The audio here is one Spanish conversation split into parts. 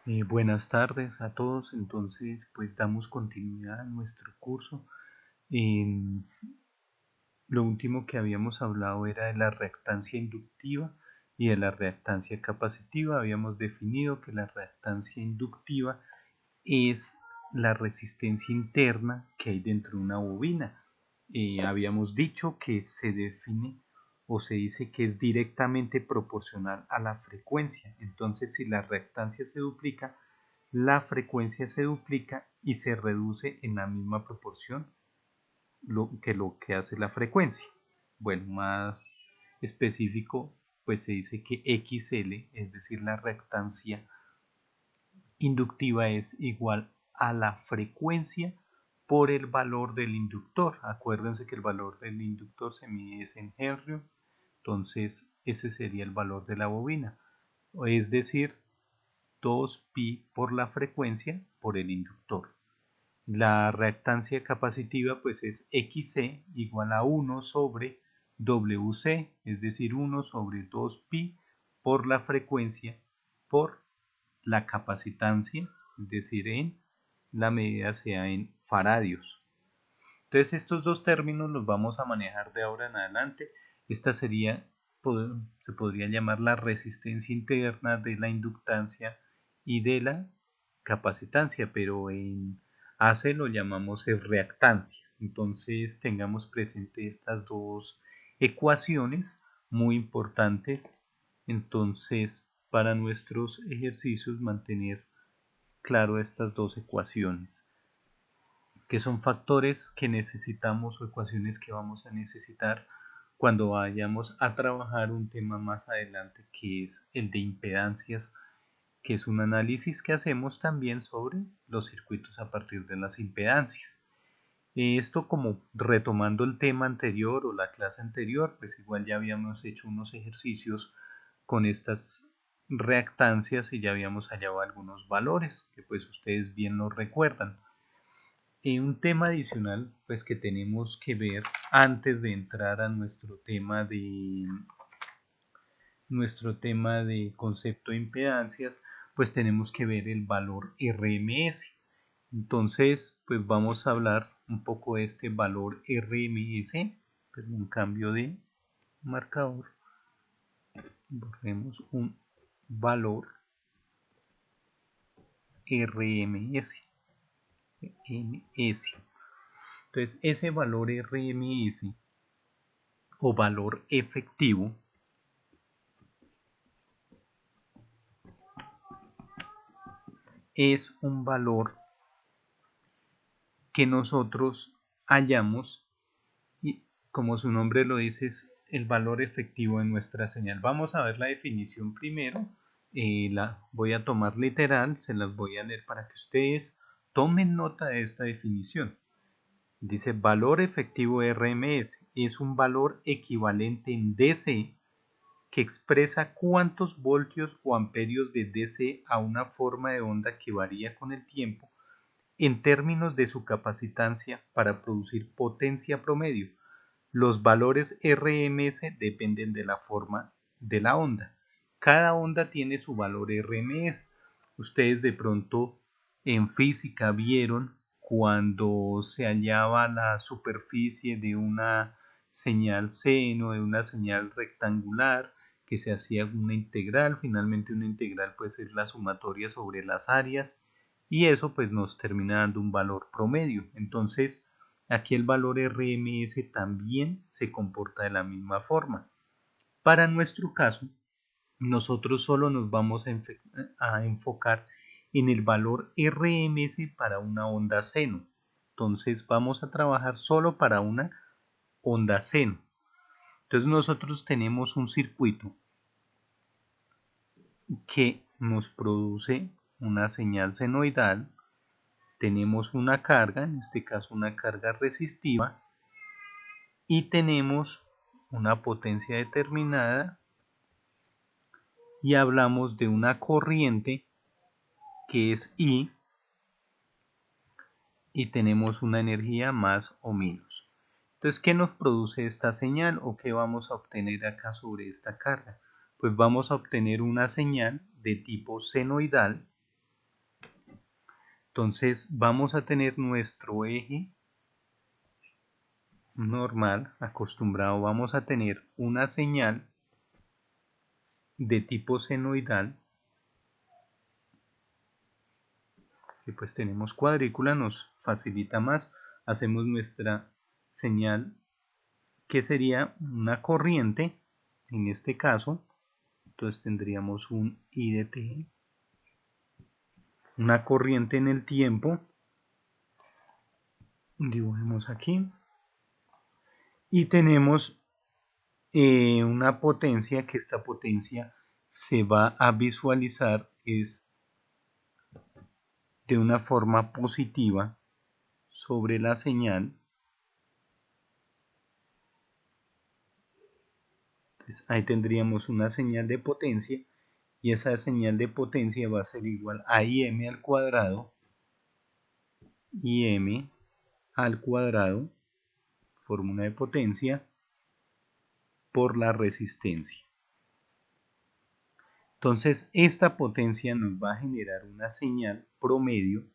Buenas tardes a todos. Entonces, pues damos continuidad a nuestro curso. En lo último que habíamos hablado era de la reactancia inductiva y de la reactancia capacitiva. Habíamos definido que la reactancia inductiva es la resistencia interna que hay dentro de una bobina. Habíamos dicho que se define o se dice que es directamente proporcional a la frecuencia. Entonces, si la reactancia se duplica, la frecuencia se duplica y se reduce en la misma proporción lo que hace la frecuencia. Bueno, más específico, pues se dice que XL, es decir, la reactancia inductiva, es igual a la frecuencia por el valor del inductor. Acuérdense que el valor del inductor se mide en Henry, entonces ese sería el valor de la bobina, es decir, 2pi por la frecuencia por el inductor. La reactancia capacitiva pues es XC igual a 1 sobre WC, es decir, 1 sobre 2pi por la frecuencia por la capacitancia, es decir, en la medida sea en faradios. Entonces estos dos términos los vamos a manejar de ahora en adelante. Esta sería, se podría llamar la resistencia interna de la inductancia y de la capacitancia, pero en AC lo llamamos reactancia. Entonces tengamos presente estas dos ecuaciones muy importantes. Entonces, para nuestros ejercicios, mantener claro estas dos ecuaciones, que son factores que necesitamos o ecuaciones que vamos a necesitar cuando vayamos a trabajar un tema más adelante, que es el de impedancias, que es un análisis que hacemos también sobre los circuitos a partir de las impedancias. Esto, como retomando el tema anterior o la clase anterior, pues igual ya habíamos hecho unos ejercicios con estas reactancias y ya habíamos hallado algunos valores que pues ustedes bien lo recuerdan. Un tema adicional pues que tenemos que ver antes de entrar a nuestro tema de concepto de impedancias, pues tenemos que ver el valor RMS. Entonces, pues vamos a hablar un poco de este valor RMS, pero un cambio de marcador, borremos un valor RMS. Entonces, ese valor RMS o valor efectivo es un valor que nosotros hallamos y, como su nombre lo dice, es el valor efectivo de nuestra señal. Vamos a ver la definición primero. La voy a tomar literal, se las voy a leer para que ustedes tomen nota de esta definición. Dice: valor efectivo RMS es un valor equivalente en DC que expresa cuántos voltios o amperios de DC a una forma de onda que varía con el tiempo en términos de su capacitancia para producir potencia promedio. Los valores RMS dependen de la forma de la onda. Cada onda tiene su valor RMS. Ustedes de pronto en física vieron cuando se hallaba la superficie de una señal seno, de una señal rectangular, que se hacía una integral. Finalmente una integral pues es la sumatoria sobre las áreas y eso pues nos termina dando un valor promedio. Entonces aquí el valor RMS también se comporta de la misma forma. Para nuestro caso, nosotros solo nos vamos a enfocar en el valor RMS para una onda seno. Entonces vamos a trabajar solo para una onda seno. Entonces nosotros tenemos un circuito que nos produce una señal senoidal. Tenemos una carga, en este caso una carga resistiva, y tenemos una potencia determinada, y hablamos de una corriente que es I, y tenemos una energía más o menos. Entonces, ¿qué nos produce esta señal o qué vamos a obtener acá sobre esta carga? Pues vamos a obtener una señal de tipo senoidal, Entonces vamos a tener nuestro eje normal, acostumbrado, vamos a tener una señal de tipo senoidal, que pues tenemos cuadrícula, nos facilita más, hacemos nuestra señal que sería una corriente, en este caso, entonces tendríamos un I de T, una corriente en el tiempo, dibujemos aquí, y tenemos una potencia, que esta potencia se va a visualizar es de una forma positiva sobre la señal. Entonces, ahí tendríamos una señal de potencia y esa señal de potencia va a ser igual a Im al cuadrado, Im al cuadrado, fórmula de potencia, por la resistencia. Entonces esta potencia nos va a generar una señal promedio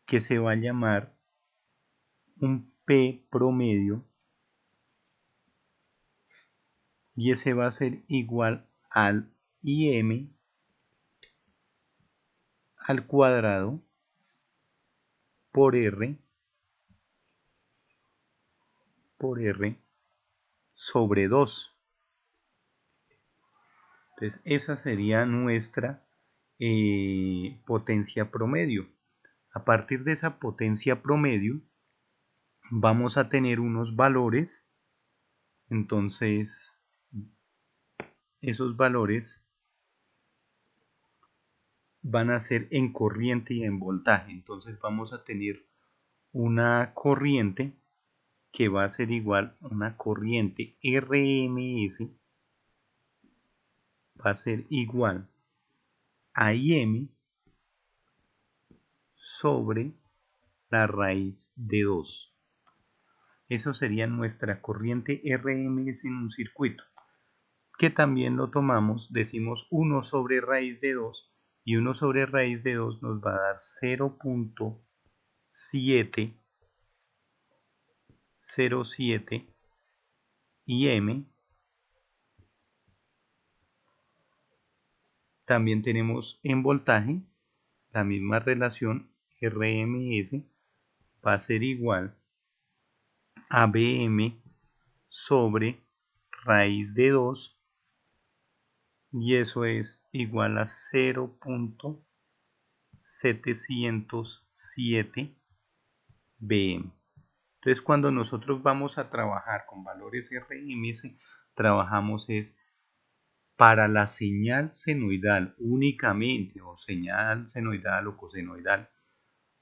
que se va a llamar un P promedio, y ese va a ser igual al Im al cuadrado por R sobre 2. Entonces esa sería nuestra potencia promedio. A partir de esa potencia promedio vamos a tener unos valores, entonces esos valores van a ser en corriente y en voltaje. Entonces vamos a tener una corriente que va a ser igual a una corriente RMS, va a ser igual a Im sobre la raíz de 2. Eso sería nuestra corriente RMS en un circuito, que también lo tomamos, decimos 1 sobre raíz de 2, y 1 sobre raíz de 2 nos va a dar 0.707 Im. También tenemos en voltaje la misma relación, RMS va a ser igual a Bm sobre raíz de 2, y eso es igual a 0.707 Bm. Entonces cuando nosotros vamos a trabajar con valores RMS, trabajamos es para la señal senoidal únicamente, o señal senoidal o cosenoidal,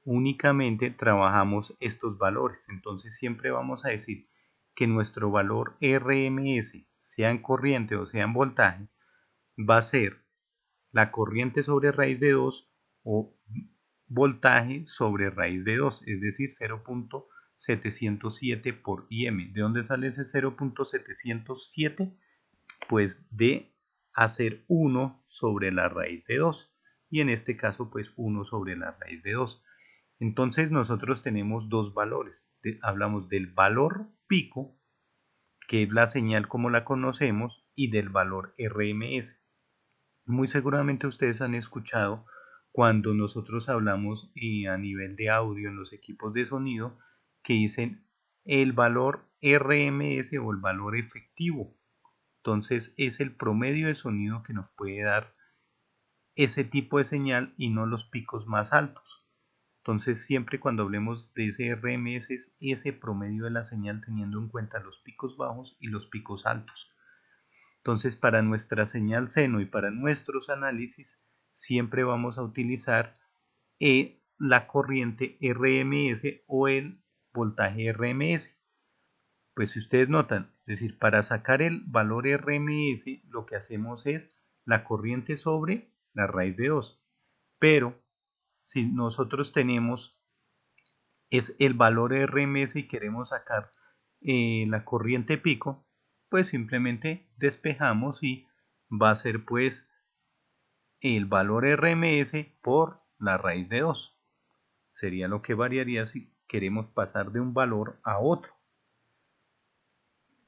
únicamente trabajamos estos valores. Entonces siempre vamos a decir que nuestro valor RMS, sea en corriente o sea en voltaje, va a ser la corriente sobre raíz de 2 o voltaje sobre raíz de 2, es decir, 0.707 por Im. ¿De dónde sale ese 0.707? Pues de hacer 1 sobre la raíz de 2, y en este caso pues 1 sobre la raíz de 2. Entonces nosotros tenemos dos valores. Hablamos del valor pico, que es la señal como la conocemos, y del valor RMS. Muy seguramente ustedes han escuchado cuando nosotros hablamos a nivel de audio en los equipos de sonido que dicen el valor RMS o el valor efectivo. Entonces es el promedio de sonido que nos puede dar ese tipo de señal y no los picos más altos. Entonces siempre cuando hablemos de ese RMS es ese promedio de la señal teniendo en cuenta los picos bajos y los picos altos. Entonces para nuestra señal seno y para nuestros análisis siempre vamos a utilizar la corriente RMS o el voltaje RMS. Pues si ustedes notan, es decir, para sacar el valor RMS lo que hacemos es la corriente sobre la raíz de 2. Pero si nosotros tenemos es el valor RMS y queremos sacar la corriente pico, pues simplemente despejamos y va a ser pues el valor RMS por la raíz de 2. sería lo que variaría si queremos pasar de un valor a otro.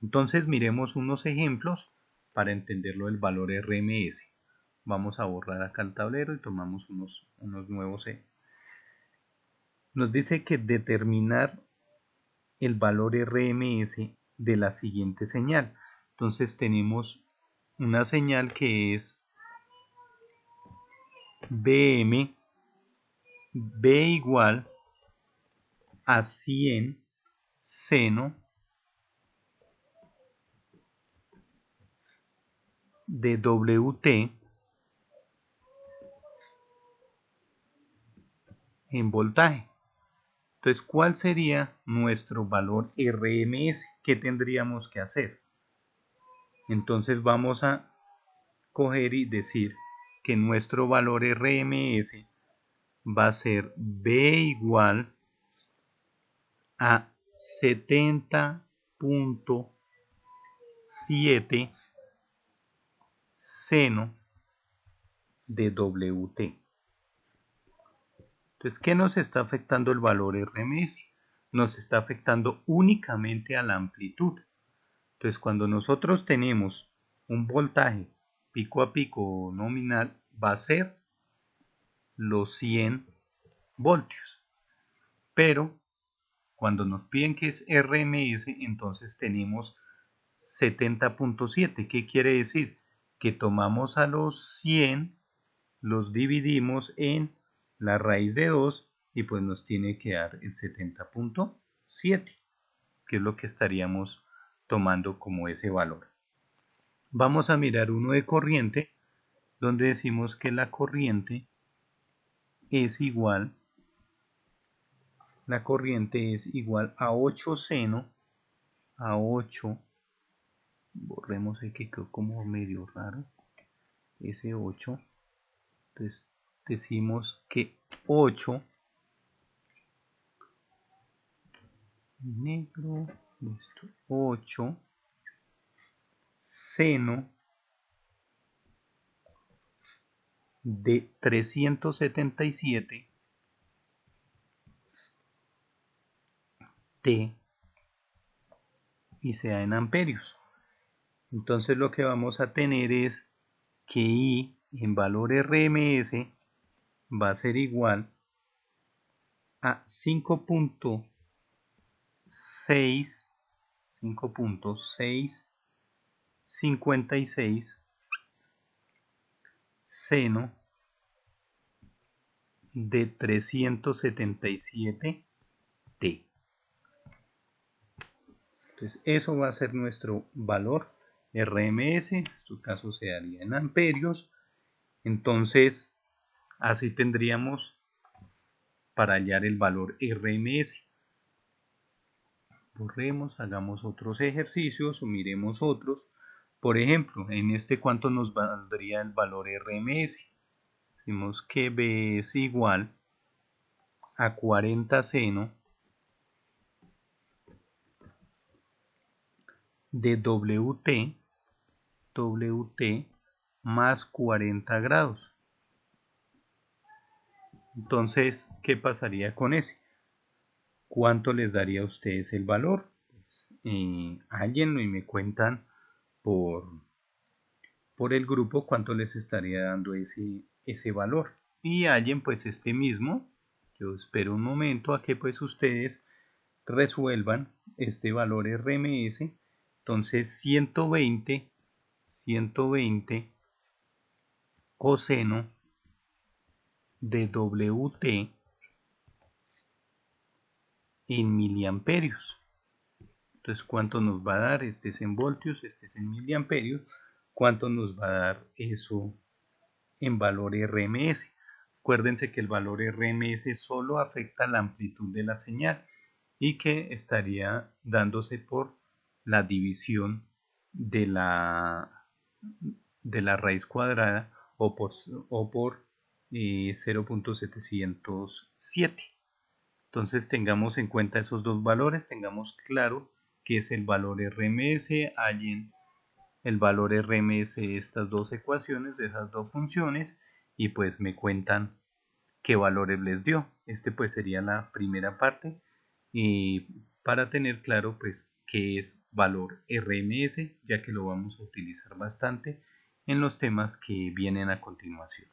Entonces miremos unos ejemplos para entenderlo del valor RMS. Vamos a borrar acá el tablero y tomamos unos nuevos. Nos dice que determinar el valor RMS de la siguiente señal. Entonces tenemos una señal que es BM, B igual a 100 seno de WT en voltaje. Entonces, ¿cuál sería nuestro valor RMS? ¿Qué tendríamos que hacer? Entonces vamos a coger y decir que nuestro valor RMS va a ser B igual a 70.7 seno de WT. Entonces, ¿qué nos está afectando el valor RMS? Nos está afectando únicamente a la amplitud. Entonces, cuando nosotros tenemos un voltaje pico a pico nominal, va a ser los 100 voltios. Pero cuando nos piden que es RMS, entonces tenemos 70.7. ¿Qué quiere decir? Que tomamos a los 100, los dividimos en la raíz de 2 y pues nos tiene que dar el 70.7, que es lo que estaríamos tomando como ese valor. Vamos a mirar uno de corriente, donde decimos que la corriente es igual, a 8 seno, a 8, borremos ahí que quedó como medio raro, ese 8, entonces decimos que 8, negro, listo, 8 seno de 377 T y se da en amperios. Entonces lo que vamos a tener es que I en valor RMS va a ser igual a 5.656 seno de 377 T. Entonces eso va a ser nuestro valor RMS, en este caso se daría en amperios. Entonces así tendríamos para hallar el valor RMS. Borremos, hagamos otros ejercicios o miremos otros. Por ejemplo, en este, ¿cuánto nos valdría el valor RMS? Decimos que B es igual a 40 seno de WT más 40 grados. Entonces, ¿qué pasaría con ese? ¿Cuánto les daría a ustedes el valor? Pues, hállenlo y me cuentan por el grupo cuánto les estaría dando ese valor. Y hallen pues este mismo. Yo espero un momento a que pues ustedes resuelvan este valor RMS. Entonces 120 coseno de WT en miliamperios. Entonces, ¿cuánto nos va a dar? Este es en voltios, este es en miliamperios. ¿Cuánto nos va a dar eso en valor RMS? Acuérdense que el valor RMS solo afecta la amplitud de la señal y que estaría dándose por la división de la raíz cuadrada o por 0.707. Entonces tengamos en cuenta esos dos valores, tengamos claro qué es el valor RMS, hallen el valor RMS de estas dos ecuaciones, de esas dos funciones, y pues me cuentan qué valores les dio. Este pues sería la primera parte y para tener claro pues qué es valor RMS, ya que lo vamos a utilizar bastante en los temas que vienen a continuación.